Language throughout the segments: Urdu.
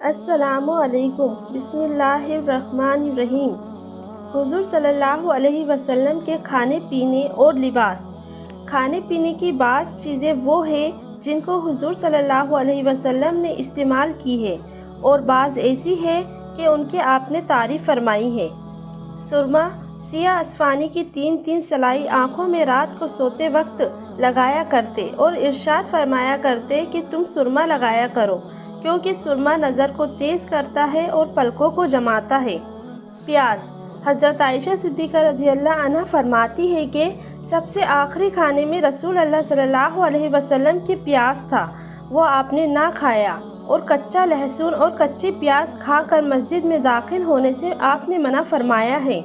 السلام علیکم۔ بسم اللہ الرحمن الرحیم۔ حضور صلی اللہ علیہ وسلم کے کھانے پینے اور لباس۔ کھانے پینے کی بعض چیزیں وہ ہیں جن کو حضور صلی اللہ علیہ وسلم نے استعمال کی ہے اور بعض ایسی ہے کہ ان کے آپ نے تعریف فرمائی ہے۔ سرما سیاہ اسفانی کی 3 سلائی آنکھوں میں رات کو سوتے وقت لگایا کرتے اور ارشاد فرمایا کرتے کہ تم سرما لگایا کرو کیونکہ سرما نظر کو تیز کرتا ہے اور پلکوں کو جماتا ہے۔ پیاز حضرت عائشہ صدیقہ رضی اللہ عنہ فرماتی ہے کہ سب سے آخری کھانے میں رسول اللہ صلی اللہ علیہ وسلم کی پیاز تھا، وہ آپ نے نہ کھایا اور کچا لہسن اور کچی پیاز کھا کر مسجد میں داخل ہونے سے آپ نے منع فرمایا ہے۔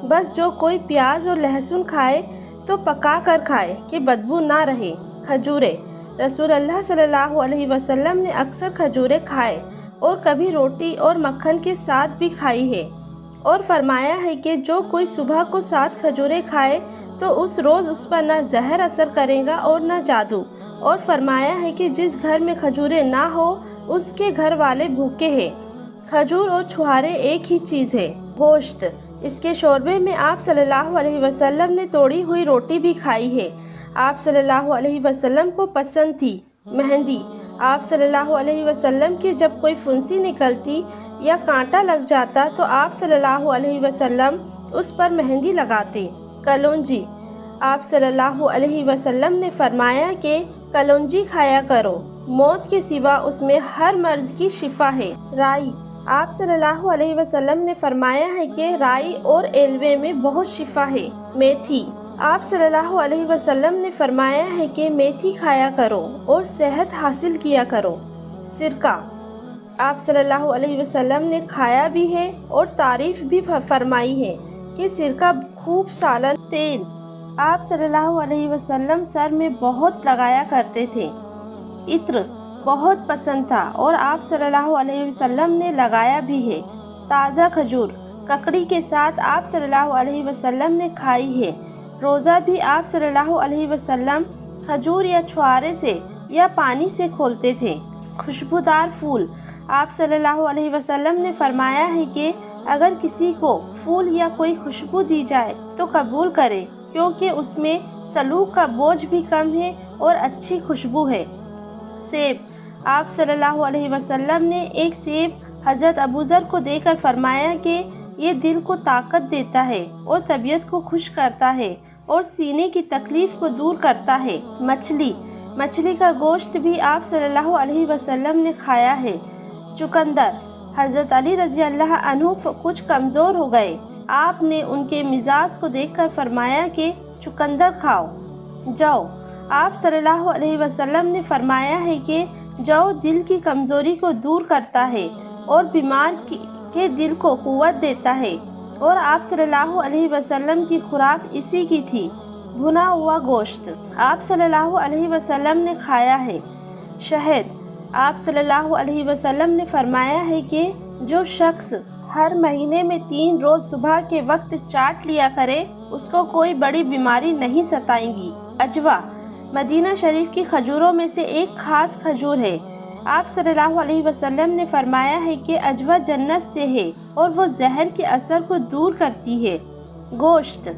بس جو کوئی پیاز اور لہسن کھائے تو پکا کر کھائے کہ بدبو نہ رہے۔ کھجورے رسول اللہ صلی اللہ علیہ وسلم نے اکثر کھجورے کھائے اور کبھی روٹی اور مکھن کے ساتھ بھی کھائی ہے اور فرمایا ہے کہ جو کوئی صبح کو 7 کھجورے کھائے تو اس روز اس پر نہ زہر اثر کرے گا اور نہ جادو، اور فرمایا ہے کہ جس گھر میں کھجورے نہ ہو اس کے گھر والے بھوکے ہیں۔ کھجور اور چھہارے ایک ہی چیز ہے۔ گوشت اس کے شوربے میں آپ صلی اللہ علیہ وسلم نے توڑی ہوئی روٹی بھی کھائی ہے۔ آپ صلی اللہ علیہ وسلم کو پسند تھی۔ مہندی آپ صلی اللہ علیہ وسلم کی جب کوئی پھنسی نکلتی یا کانٹا لگ جاتا تو آپ صلی اللہ علیہ وسلم اس پر مہندی لگاتے۔ کلونجی آپ صلی اللہ علیہ وسلم نے فرمایا کہ کلونجی کھایا کرو، موت کے سوا اس میں ہر مرض کی شفا ہے۔ رائی آپ صلی اللہ علیہ وسلم نے فرمایا ہے کہ رائی اور ایلوے میں بہت شفا ہے۔ میتھی آپ صلی اللہ علیہ وسلم نے فرمایا ہے کہ میتھی کھایا کرو اور صحت حاصل کیا کرو۔ سرکہ آپ صلی اللہ علیہ وسلم نے کھایا بھی ہے اور تعریف بھی فرمائی ہے کہ سرکہ خوب سالن۔ تیل آپ صلی اللہ علیہ وسلم سر میں بہت لگایا کرتے تھے۔ عطر بہت پسند تھا اور آپ صلی اللہ علیہ وسلم نے لگایا بھی ہے۔ تازہ کھجور ککڑی کے ساتھ آپ صلی اللہ علیہ وسلم نے کھائی ہے۔ روزہ بھی آپ صلی اللہ علیہ وسلم کھجور یا چھہارے سے یا پانی سے کھولتے تھے۔ خوشبودار پھول آپ صلی اللہ علیہ وسلم نے فرمایا ہے کہ اگر کسی کو پھول یا کوئی خوشبو دی جائے تو قبول کرے کیونکہ اس میں سلوک کا بوجھ بھی کم ہے اور اچھی خوشبو ہے۔ سیب آپ صلی اللہ علیہ وسلم نے ایک سیب حضرت ابوذر کو دے کر فرمایا کہ یہ دل کو طاقت دیتا ہے اور طبیعت کو خوش کرتا ہے اور سینے کی تکلیف کو دور کرتا ہے۔ مچھلی کا گوشت بھی آپ صلی اللہ علیہ وسلم نے کھایا ہے۔ چقندر حضرت علی رضی اللہ عنہ کچھ کمزور ہو گئے، آپ نے ان کے مزاج کو دیکھ کر فرمایا کہ چقندر کھاؤ۔ جو آپ صلی اللہ علیہ وسلم نے فرمایا ہے کہ جو دل کی کمزوری کو دور کرتا ہے اور بیمار کے دل کو قوت دیتا ہے، اور آپ صلی اللہ علیہ وسلم کی خوراک اسی کی تھی۔ بھنا ہوا گوشت آپ صلی اللہ علیہ وسلم نے کھایا ہے۔ شہد آپ صلی اللہ علیہ وسلم نے فرمایا ہے کہ جو شخص ہر مہینے میں 3 روز صبح کے وقت چاٹ لیا کرے اس کو کوئی بڑی بیماری نہیں ستائیں گی۔ عجوا مدینہ شریف کی کھجوروں میں سے ایک خاص کھجور ہے۔ آپ صلی اللہ علیہ وسلم نے فرمایا ہے کہ عجوا جنت سے ہے اور وہ زہر کے اثر کو دور کرتی ہے۔ گوشت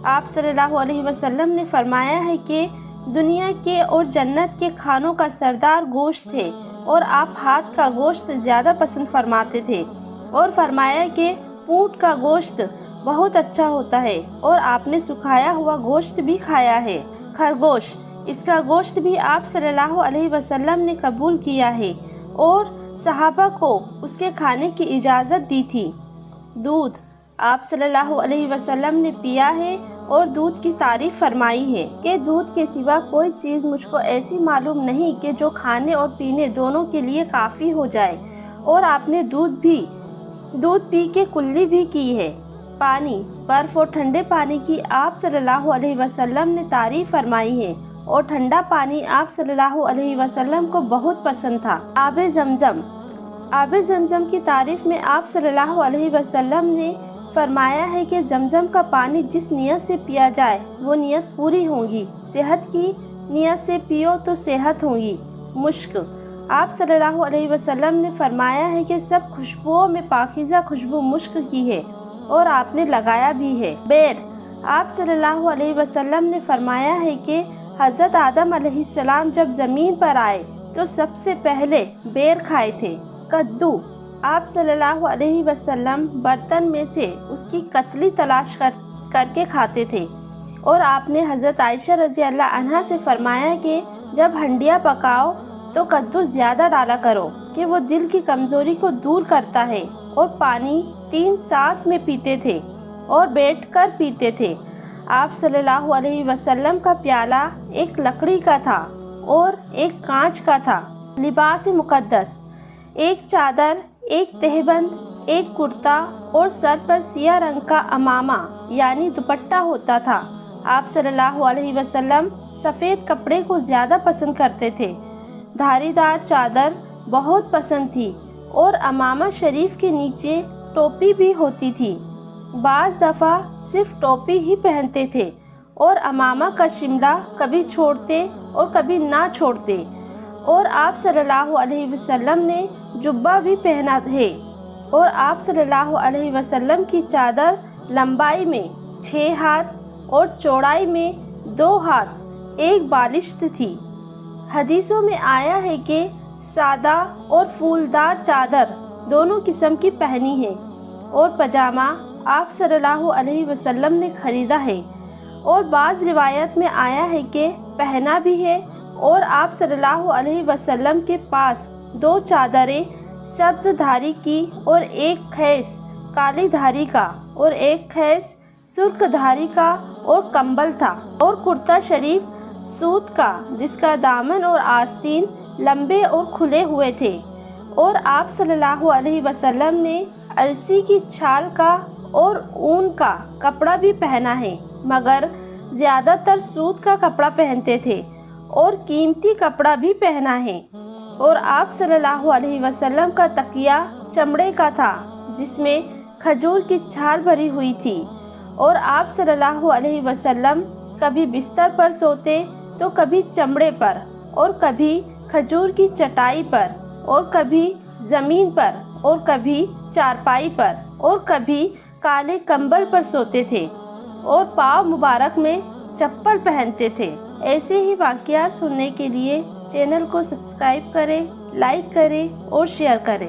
آپ صلی اللہ علیہ وسلم نے فرمایا ہے کہ دنیا کے اور جنت کے کھانوں کا سردار گوشت ہے اور آپ ہاتھ کا گوشت زیادہ پسند فرماتے تھے، اور فرمایا کہ اونٹ کا گوشت بہت اچھا ہوتا ہے اور آپ نے سکھایا ہوا گوشت بھی کھایا ہے۔ خرگوش اس کا گوشت بھی آپ صلی اللہ علیہ وسلم نے قبول کیا ہے اور صحابہ کو اس کے کھانے کی اجازت دی تھی۔ دودھ آپ صلی اللہ علیہ وسلم نے پیا ہے اور دودھ کی تعریف فرمائی ہے کہ دودھ کے سوا کوئی چیز مجھ کو ایسی معلوم نہیں کہ جو کھانے اور پینے دونوں کے لیے کافی ہو جائے، اور آپ نے دودھ پی کے کلی بھی کی ہے۔ پانی برف اور ٹھنڈے پانی کی آپ صلی اللہ علیہ وسلم نے تعریف فرمائی ہے اور ٹھنڈا پانی آپ صلی اللہ علیہ وسلم کو بہت پسند تھا۔ آب زمزم کی تعریف میں آپ صلی اللہ علیہ وسلم نے فرمایا ہے کہ زمزم کا پانی جس نیت سے پیا جائے وہ نیت پوری ہوگی۔ صحت کی نیت سے پیو تو صحت ہوگی۔ مشک آپ صلی اللہ علیہ وسلم نے فرمایا ہے کہ سب خوشبوؤں میں پاکیزہ خوشبو مشک کی ہے اور آپ نے لگایا بھی ہے۔ بیر، آپ صلی اللہ علیہ وسلم نے فرمایا ہے کہ حضرت آدم علیہ السلام جب زمین پر آئے تو سب سے پہلے بیر کھائے تھے۔ کدو، آپ صلی اللہ علیہ وسلم برتن میں سے اس کی کتلی تلاش کر کے کھاتے تھے، اور آپ نے حضرت عائشہ رضی اللہ عنہا سے فرمایا کہ جب ہنڈیاں پکاؤ تو کدو زیادہ ڈالا کرو کہ وہ دل کی کمزوری کو دور کرتا ہے، اور پانی 3 سانس میں پیتے تھے اور بیٹھ کر پیتے تھے۔ آپ صلی اللہ علیہ وسلم کا پیالہ ایک لکڑی کا تھا اور ایک کانچ کا تھا۔ لباس مقدس، ایک چادر، ایک تہبند، ایک کرتا اور سر پر سیاہ رنگ کا عمامہ یعنی دوپٹہ ہوتا تھا۔ آپ صلی اللہ علیہ وسلم سفید کپڑے کو زیادہ پسند کرتے تھے۔ دھاری دار چادر بہت پسند تھی اور عمامہ شریف کے نیچے ٹوپی بھی ہوتی تھی۔ بعض دفعہ صرف ٹوپی ہی پہنتے تھے اور عمامہ کا شملہ کبھی چھوڑتے اور کبھی نہ چھوڑتے، اور آپ صلی اللہ علیہ وسلم نے جبہ بھی پہنا ہے، اور آپ صلی اللہ علیہ وسلم کی چادر لمبائی میں 6 ہاتھ اور چوڑائی میں 2 ہاتھ 1 بالشت تھی۔ حدیثوں میں آیا ہے کہ سادہ اور پھولدار چادر دونوں قسم کی پہنی ہے، اور پاجامہ آپ صلی اللہ علیہ وسلم نے خریدا ہے، اور بعض روایت میں آیا ہے کہ پہنا بھی ہے، اور آپ صلی اللہ علیہ وسلم کے پاس 2 چادریں سبز دھاری کی اور ایک خیز کالی دھاری کا اور ایک خیز سرخ دھاری کا اور کمبل تھا، اور کرتا شریف سوت کا جس کا دامن اور آستین لمبے اور کھلے ہوئے تھے، اور آپ صلی اللہ علیہ وسلم نے السی کی چھال کا اور اون کا کپڑا بھی پہنا ہے، مگر زیادہ تر سوت کا کپڑا پہنتے تھے اور قیمتی کپڑا بھی پہنا ہے۔ اور آپ صلی اللہ علیہ وسلم کا تکیہ چمڑے کا تھا جس میں کھجور کی چھال بھری ہوئی تھی، اور آپ صلی اللہ علیہ وسلم کبھی بستر پر سوتے تو کبھی چمڑے پر، اور کبھی کھجور کی چٹائی پر، اور کبھی زمین پر، اور کبھی چارپائی پر، اور کبھی کالے کمبل پر سوتے تھے، اور پاؤں مبارک میں چپل پہنتے تھے۔ ایسے ہی واقعات سننے کے لیے چینل کو سبسکرائب کریں، لائک کریں اور شیئر کریں۔